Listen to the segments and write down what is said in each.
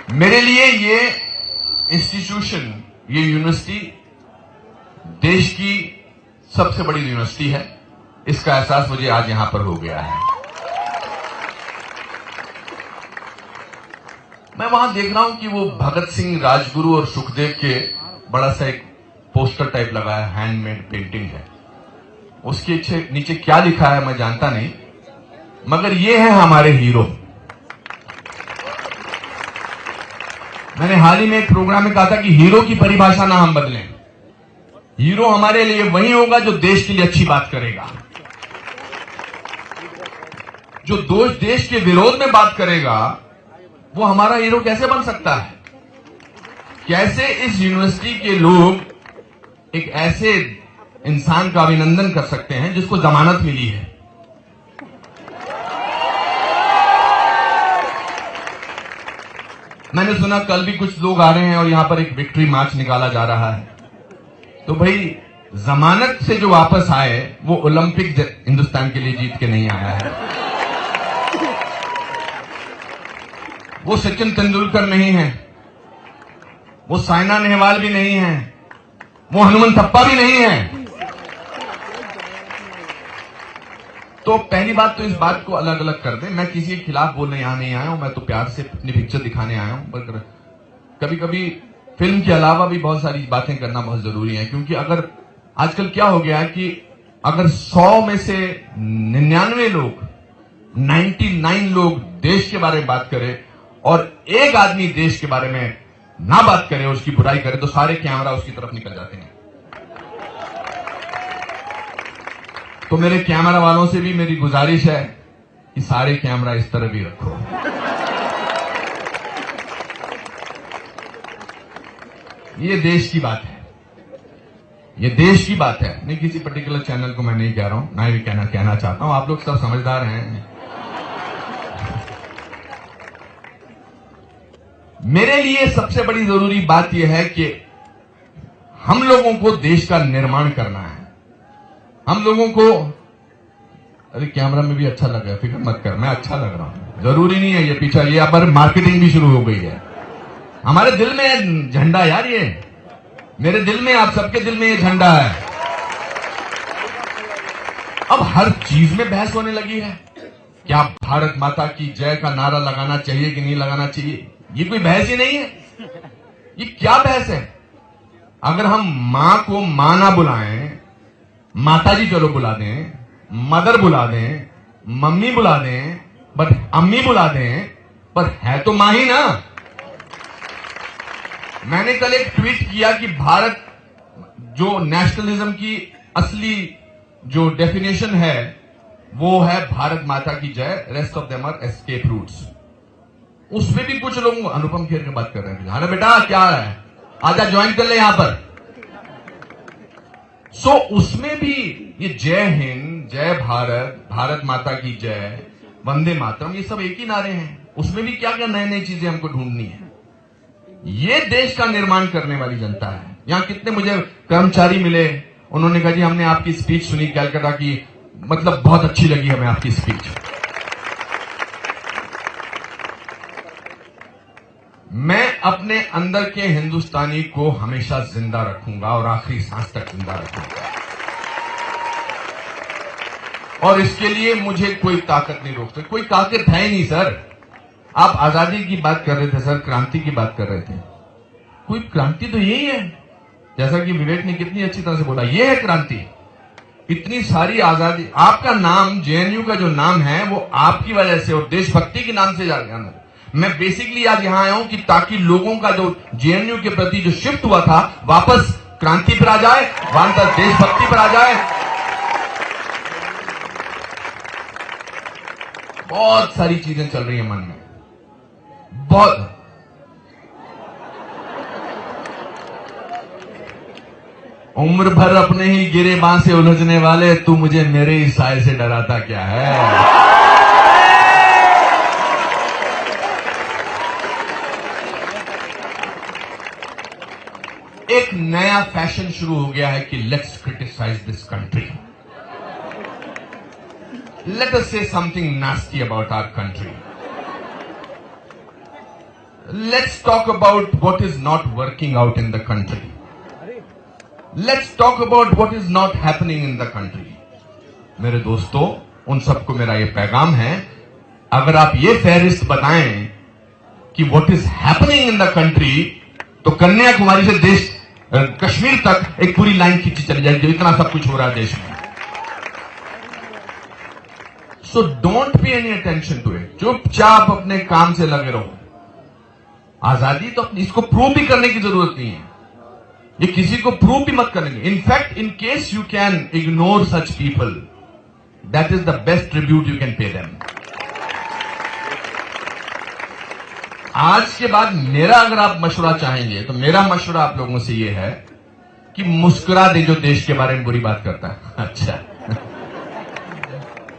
मेरे लिए ये इंस्टीट्यूशन, ये यूनिवर्सिटी देश की सबसे बड़ी यूनिवर्सिटी है। इसका एहसास मुझे आज यहां पर हो गया है। मैं वहां देख रहा हूं कि वो भगत सिंह, राजगुरु और सुखदेव के बड़ा सा एक पोस्टर टाइप लगा है, हैंडमेड पेंटिंग है। उसके नीचे क्या लिखा है मैं जानता नहीं, मगर ये है हमारे हीरो। मैंने हाल ही में एक प्रोग्राम में कहा था कि हीरो की परिभाषा ना हम बदलें। हीरो हमारे लिए वही होगा जो देश के लिए अच्छी बात करेगा। जो देश के विरोध में बात करेगा वो हमारा हीरो कैसे बन सकता है? कैसे इस यूनिवर्सिटी के लोग एक ऐसे इंसान का अभिनंदन कर सकते हैं जिसको जमानत मिली है? मैंने सुना कल भी कुछ लोग आ रहे हैं और यहां पर एक विक्ट्री मार्च निकाला जा रहा है। तो भाई, जमानत से जो वापस आए वो ओलंपिक हिंदुस्तान के लिए जीत के नहीं आया है। वो सचिन तेंदुलकर नहीं है, वो साइना नेहवाल भी नहीं है, वो हनुमंतप्पा भी नहीं है। तो पहली बात तो इस बात को अलग अलग कर दे। मैं किसी के खिलाफ बोलने यहां नहीं आया हूं, मैं तो प्यार से अपनी पिक्चर दिखाने आया हूं। पर कभी कभी फिल्म के अलावा भी बहुत सारी बातें करना बहुत जरूरी है, क्योंकि अगर आजकल क्या हो गया है कि अगर 100 में से 99 लोग 99 लोग देश के बारे में बात करें और एक आदमी देश के बारे में ना बात करे, उसकी बुराई करे, तो सारे कैमरा उसकी तरफ निकल जाते हैं। तो मेरे कैमरा वालों से भी मेरी गुजारिश है कि सारे कैमरा इस तरह भी रखो। ये देश की बात है, ये देश की बात है। नहीं, किसी पर्टिकुलर चैनल को मैं नहीं कह रहा हूं, ना भी कहना चाहता हूं। आप लोग सब समझदार हैं। मेरे लिए सबसे बड़ी जरूरी बात यह है कि हम लोगों को देश का निर्माण करना है। हम लोगों को, अरे कैमरा में भी अच्छा लग रहा है, फिक्र मत कर, मैं अच्छा लग रहा हूं। जरूरी नहीं है ये पीछा, ये अब मार्केटिंग भी शुरू हो गई है। हमारे दिल में झंडा यार, ये मेरे दिल में, आप सबके दिल में ये झंडा है। अब हर चीज में बहस होने लगी है। क्या भारत माता की जय का नारा लगाना चाहिए कि नहीं लगाना चाहिए? ये कोई बहस ही नहीं है। ये क्या बहस है? अगर हम मां को मां ना बुलाएं, माता जी चलो बुला दें, मदर बुला दें, मम्मी बुला दें, बट अम्मी बुला दें, पर है तो मां ही ना। मैंने कल एक ट्वीट किया कि भारत, जो नेशनलिज्म की असली जो डेफिनेशन है वो है भारत माता की जय, rest of them are escape routes. उसमें भी कुछ लोग अनुपम खेर की बात कर रहे हैं। हाँ बेटा, क्या है, आजा ज्वाइन कर ले यहां पर। सो उसमें भी ये जय हिंद, जय भारत, भारत माता की जय, वंदे मातरम, ये सब एक ही नारे हैं। उसमें भी क्या क्या नई नई चीजें हमको ढूंढनी है। ये देश का निर्माण करने वाली जनता है। यहां कितने मुझे कर्मचारी मिले, उन्होंने कहा जी हमने आपकी स्पीच सुनी कैलकाटा की, मतलब बहुत अच्छी लगी हमें आपकी स्पीच। मैं अपने अंदर के हिंदुस्तानी को हमेशा जिंदा रखूंगा और आखिरी सांस तक जिंदा रखूंगा, और इसके लिए मुझे कोई ताकत नहीं रोक सकती। कोई ताकत है ही नहीं सर। आप आजादी की बात कर रहे थे सर, क्रांति की बात कर रहे थे। कोई क्रांति तो यही है, जैसा कि विवेक ने कितनी अच्छी तरह से बोला, ये है क्रांति। इतनी सारी आजादी, आपका नाम, जेएनयू का जो नाम है वो आपकी वजह से और देशभक्ति के नाम से जाना है। मैं बेसिकली आज यहां आया हूं कि ताकि लोगों का जो जेएनयू के प्रति जो शिफ्ट हुआ था वापस क्रांति पर आ जाए, वापस देशभक्ति पर आ जाए। बहुत सारी चीजें चल रही है मन में, बहुत। उम्र भर अपने ही गिरे बांह से उलझने वाले, तू मुझे मेरे ही साए से डराता क्या है? एक नया फैशन शुरू हो गया है कि let's criticise this country, let us say something nasty about our country. let's talk about what is not working out in the country. Let's talk about what is not happening in the country. मेरे दोस्तों, उन सबको मेरा ये पैगाम है, अगर आप ये फहरिस्त बताएं कि what is happening in the country, तो कन्याकुमारी से देश कश्मीर तक एक पूरी लाइन खींची चली जाएगी, इतना सब कुछ हो रहा है देश में. So don't pay any attention to it. चुपचाप अपने काम से लगे रहो. आजादी तो इसको प्रूव भी करने की जरूरत नहीं है. ये किसी को प्रूव भी मत करेंगे. In fact in case you can ignore such people, that is the best tribute you can pay them. आज के बाद मेरा अगर आप मशवरा चाहेंगे तो मेरा मशवरा आप लोगों से ये है कि मुस्कुरा दे जो देश के बारे में बुरी बात करता है. अच्छा,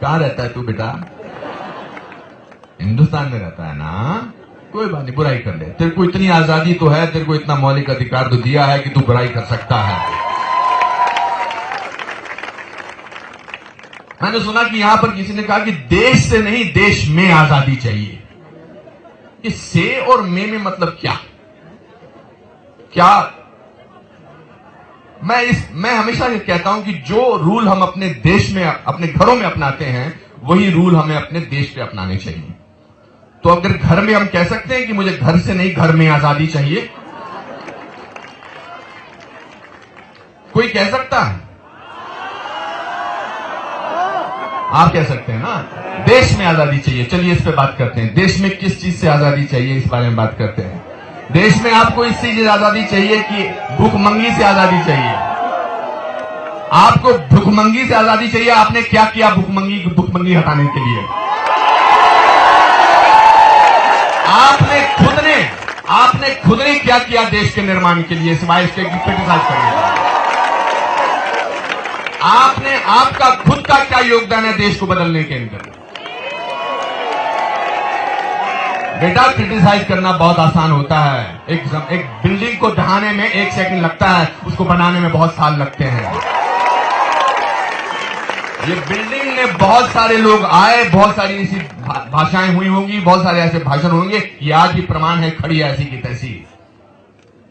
कहां रहता है तू बेटा? हिंदुस्तान में रहता है ना? कोई बात नहीं, बुराई कर ले. तेरे को इतनी आजादी तो है, तेरे को इतना मौलिक अधिकार तो दिया है कि तू बुराई कर सकता है. मैंने सुना कि यहां पर किसी ने कहा कि देश से नहीं, देश में आजादी चाहिए. कि से और में मतलब क्या? मैं हमेशा ये कहता हूं कि जो रूल हम अपने देश में, अपने घरों में अपनाते हैं, वही रूल हमें अपने देश पे अपनाने चाहिए. तो अगर घर में हम कह सकते हैं कि मुझे घर से नहीं, घर में आजादी चाहिए, कोई कह सकता है? आप कह सकते हैं ना. देश में आजादी चाहिए. चलिए इस पे बात करते हैं. देश में किस चीज से आजादी चाहिए, इस बारे में बात करते हैं. देश में आपको इस चीज से आजादी चाहिए कि भूखमंगी से आजादी चाहिए? आपको भूखमंगी से आजादी चाहिए. आपने क्या किया भूखमंगी हटाने के लिए? आपने खुद ने क्या किया देश के निर्माण के लिए, सिवाय इसके क्रिटिसाइज करने का? आपका खुद का क्या योगदान है देश को बदलने के अंदर? बेटा, क्रिटिसाइज करना बहुत आसान होता है. एक बिल्डिंग को ढहाने में 1 सेकंड लगता है, उसको बनाने में बहुत साल लगते हैं. ये बिल्डिंग में बहुत सारे लोग आए, बहुत सारी ऐसी भाषाएं हुई होंगी, बहुत सारे ऐसे भाषण होंगे. ये आज भी प्रमाण है, खड़ी ऐसी की तैसी.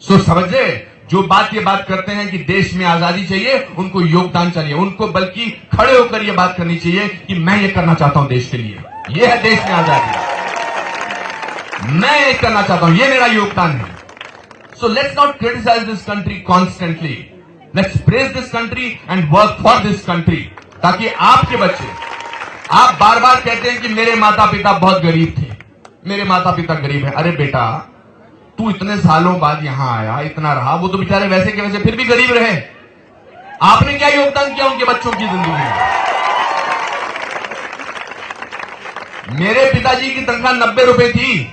सो समझे, जो ये बात करते हैं कि देश में आजादी चाहिए, उनको योगदान चाहिए. उनको बल्कि खड़े होकर ये बात करनी चाहिए कि मैं ये करना चाहता हूं देश के लिए. ये है देश में आजादी. मैं ये करना चाहता हूं, ये मेरा योगदान है. So let's not criticise this country constantly. Let's praise this country and work for this country, ताकि आपके बच्चे, आप बार बार कहते हैं कि मेरे माता पिता बहुत गरीब थे, मेरे माता पिता गरीब हैं. अरे बेटा, तू इतने सालों बाद यहां आया, इतना रहा, वो तो बेचारे वैसे के वैसे फिर भी गरीब रहे. आपने क्या योगदान किया उनके बच्चों की जिंदगी में? मेरे पिताजी की तनख्वाह 90 रुपए थी.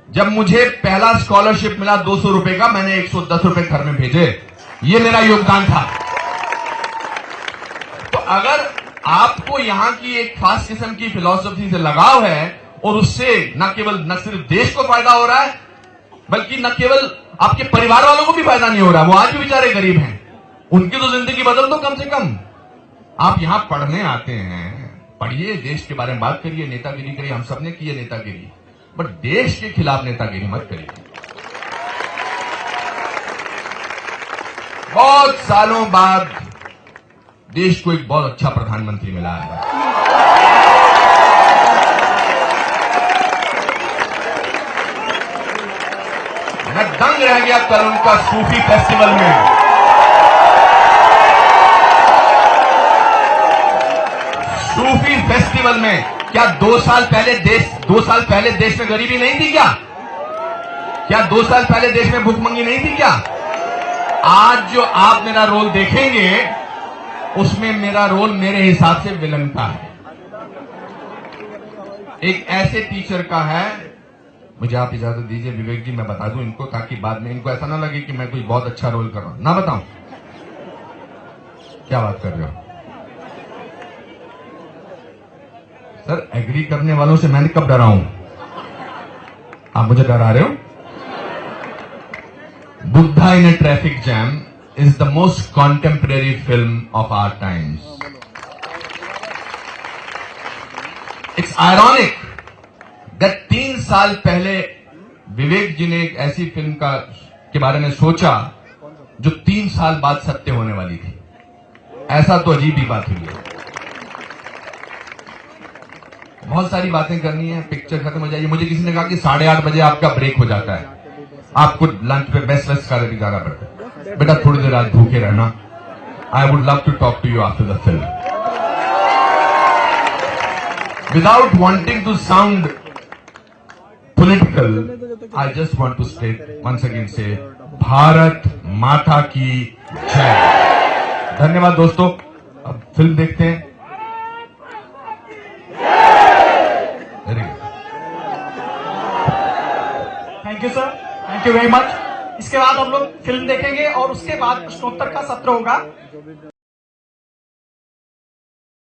जब मुझे पहला स्कॉलरशिप मिला 200 रुपए का, मैंने 110 रुपए घर में भेजे. ये मेरा योगदान था. तो अगर आपको यहां की एक खास किस्म की फिलॉसफी से लगाव है और उससे न सिर्फ देश को फायदा हो रहा है, बल्कि न केवल आपके परिवार वालों को भी फायदा नहीं हो रहा, वो आज भी बेचारे गरीब हैं, उनकी तो जिंदगी बदल दो कम से कम. आप यहां पढ़ने आते हैं, पढ़िए, देश के बारे में बात करिए, नेतागिरी करिए. हम सबने की है नेतागिरी, बट देश के खिलाफ नेतागिरी मत करिए. बहुत सालों बाद देश को एक बहुत अच्छा प्रधानमंत्री मिला है. मैं दंग रह गया कल उनका सूफी फेस्टिवल में. सूफी फेस्टिवल में क्या 2 साल पहले देश में गरीबी नहीं थी क्या? क्या 2 साल पहले देश में भूखमंगी नहीं थी क्या? आज जो आप मेरा रोल देखेंगे, उसमें मेरा रोल मेरे हिसाब से विलन का है. एक ऐसे टीचर का है. मुझे आप इजाजत दीजिए विवेक जी, मैं बता दूं इनको, ताकि बाद में इनको ऐसा ना लगे कि मैं कोई बहुत अच्छा रोल कर रहा हूं. ना बताऊं? क्या बात कर रहे हो सर? एग्री करने वालों से मैंने कब डरा हूं? आप मुझे डरा रहे हो? Buddha in a traffic jam is the most contemporary film of our times. It's ironic that 3 साल पहले विवेक जी ने एक ऐसी फिल्म के बारे में सोचा जो 3 साल बाद सत्य होने वाली थी। ऐसा तो अजीब ही बात हुई है। बहुत सारी बातें करनी है, पिक्चर खत्म हो जाएगी। मुझे किसी ने कहा कि 8:30 बजे आपका ब्रेक हो जाता है, आपको लंच पे बेस्ट खाने भी जाना पड़ता है। बेटा थोड़ी देर आज भूखे रहना। I would love to talk to you after the film. Without wanting to sound political, I just want to state once again say Bharat माता की जय। धन्यवाद दोस्तों, अब फिल्म देखते हैं। Very good, thank you sir, thank you very much. इसके बाद हम लोग फिल्म देखेंगे और उसके बाद प्रश्नोत्तर का सत्र होगा।